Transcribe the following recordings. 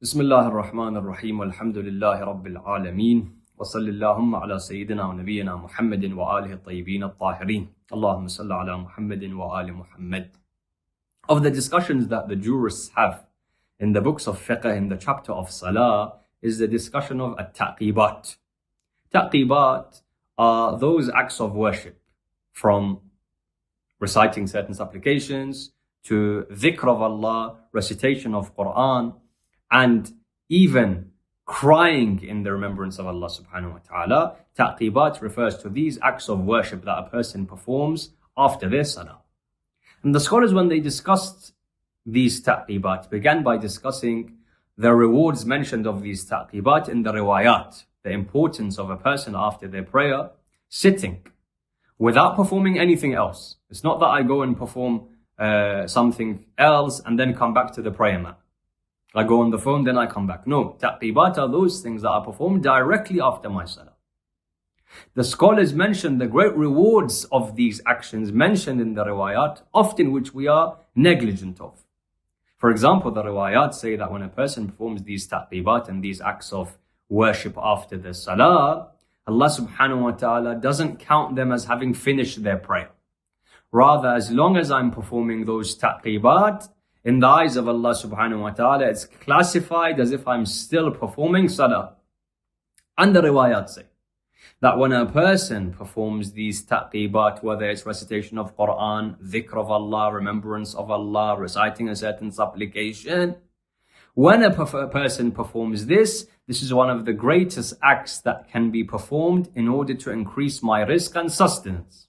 بسم الله الرحمن الرحيم والحمد لله رب العالمين وصل اللهم على سيدنا ونبينا محمد وآله الطيبين الطاهرين اللهم صل على محمد وآل محمد. Of the discussions that the jurists have in the books of fiqh in the chapter of salah is the discussion of at-taqibat. Taqibat are those acts of worship, from reciting certain supplications to dhikr of Allah, recitation of Quran, and even crying in the remembrance of Allah subhanahu wa ta'ala. Taqibat refers to these acts of worship that a person performs after their salah. And the scholars, when they discussed these taqibat, began by discussing the rewards mentioned of these taqibat in the riwayat, the importance of a person after their prayer sitting without performing anything else. It's not that I go and perform something else and then come back to the prayer mat. I go on the phone, then I come back. No, taqibat are those things that are performed directly after my salah. The scholars mention the great rewards of these actions mentioned in the riwayat, often which we are negligent of. For example, the riwayat say that when a person performs these taqibat and these acts of worship after the salah, Allah subhanahu wa ta'ala doesn't count them as having finished their prayer. Rather, as long as I'm performing those taqibat, in the eyes of Allah subhanahu wa ta'ala, it's classified as if I'm still performing salah. And the riwayat say that when a person performs these taqibat, whether it's recitation of Quran, dhikr of Allah, remembrance of Allah, reciting a certain supplication, when a person performs this is one of the greatest acts that can be performed in order to increase my rizq and sustenance.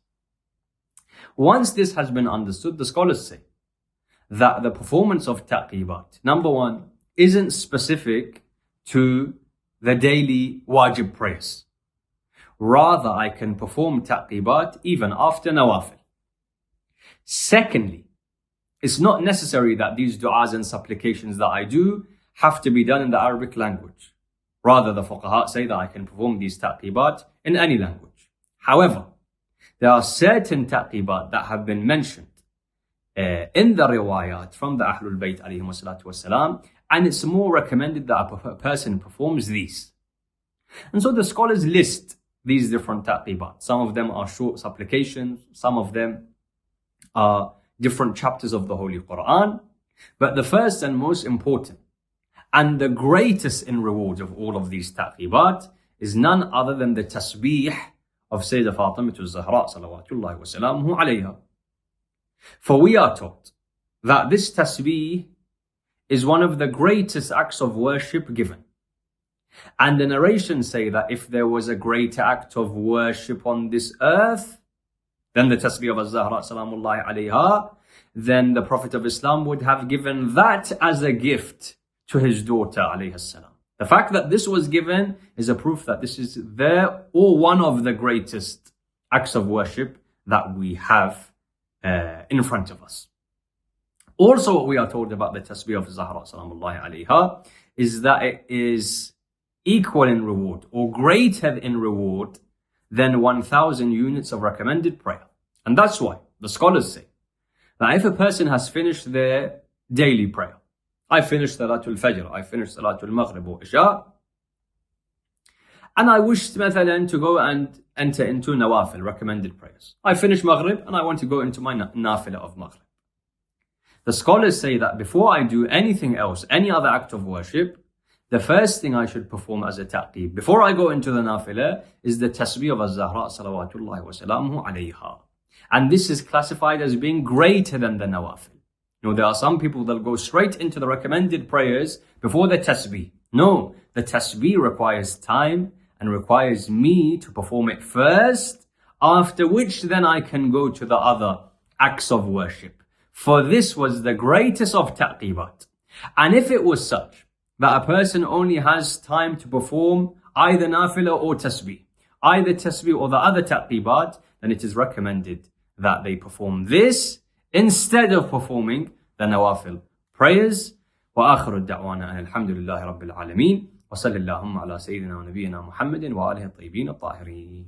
Once this has been understood, the scholars say that the performance of taqibat, number one, isn't specific to the daily wajib prayers. Rather, I can perform taqibat even after nawafil. Secondly, it's not necessary that these du'as and supplications that I do have to be done in the Arabic language. Rather, the fuqaha say that I can perform these taqibat in any language. However, there are certain taqibat that have been mentioned in the riwayat from the Ahlul Bayt alayhim wassalatu wassalam, and it's more recommended that a person performs these. And so the scholars list these different taqibat. Some of them are short supplications, some of them are different chapters of the Holy Quran. But the first and most important and the greatest in reward of all of these taqibat is none other than the tasbih of Sayyidah Fatima al-Zahra salawatullahi wa salamuhu alayha. For we are taught that this tasbih is one of the greatest acts of worship given. And the narrations say that if there was a greater act of worship on this earth than the tasbih of al-Zahra salamullahi alayha, then the Prophet of Islam would have given that as a gift to his daughter alayhi salam. The fact that this was given is a proof that this is one of the greatest acts of worship that we have in front of us. Also, what we are told about the tasbih of Zahra salamullahi alayha is that it is equal in reward or greater in reward than 1,000 units of recommended prayer. And that's why the scholars say that if a person has finished their daily prayer, I finished Salatul Fajr, I finished Salatul Maghrib or Isha, and I wished to go and enter into nawafil, recommended prayers. I finish Maghrib and I want to go into my nafila of Maghrib. The scholars say that before I do anything else, any other act of worship, the first thing I should perform as a taqib, before I go into the nafila, is the tasbih of al-Zahra salawatullahi wa salamuhu alayha. And this is classified as being greater than the nawafil. You know, there are some people that go straight into the recommended prayers before the tasbih. No, the tasbih requires time and requires me to perform it first, after which then I can go to the other acts of worship. For this was the greatest of taqibat. And if it was such that a person only has time to perform either nafila or tasbih, either tasbih or the other taqibat, then it is recommended that they perform this instead of performing the nawafil prayers. وآخر الدعوانا أن الحمد لله رب العالمين وصلى اللهم على سيدنا ونبينا محمد وآله الطيبين الطاهرين.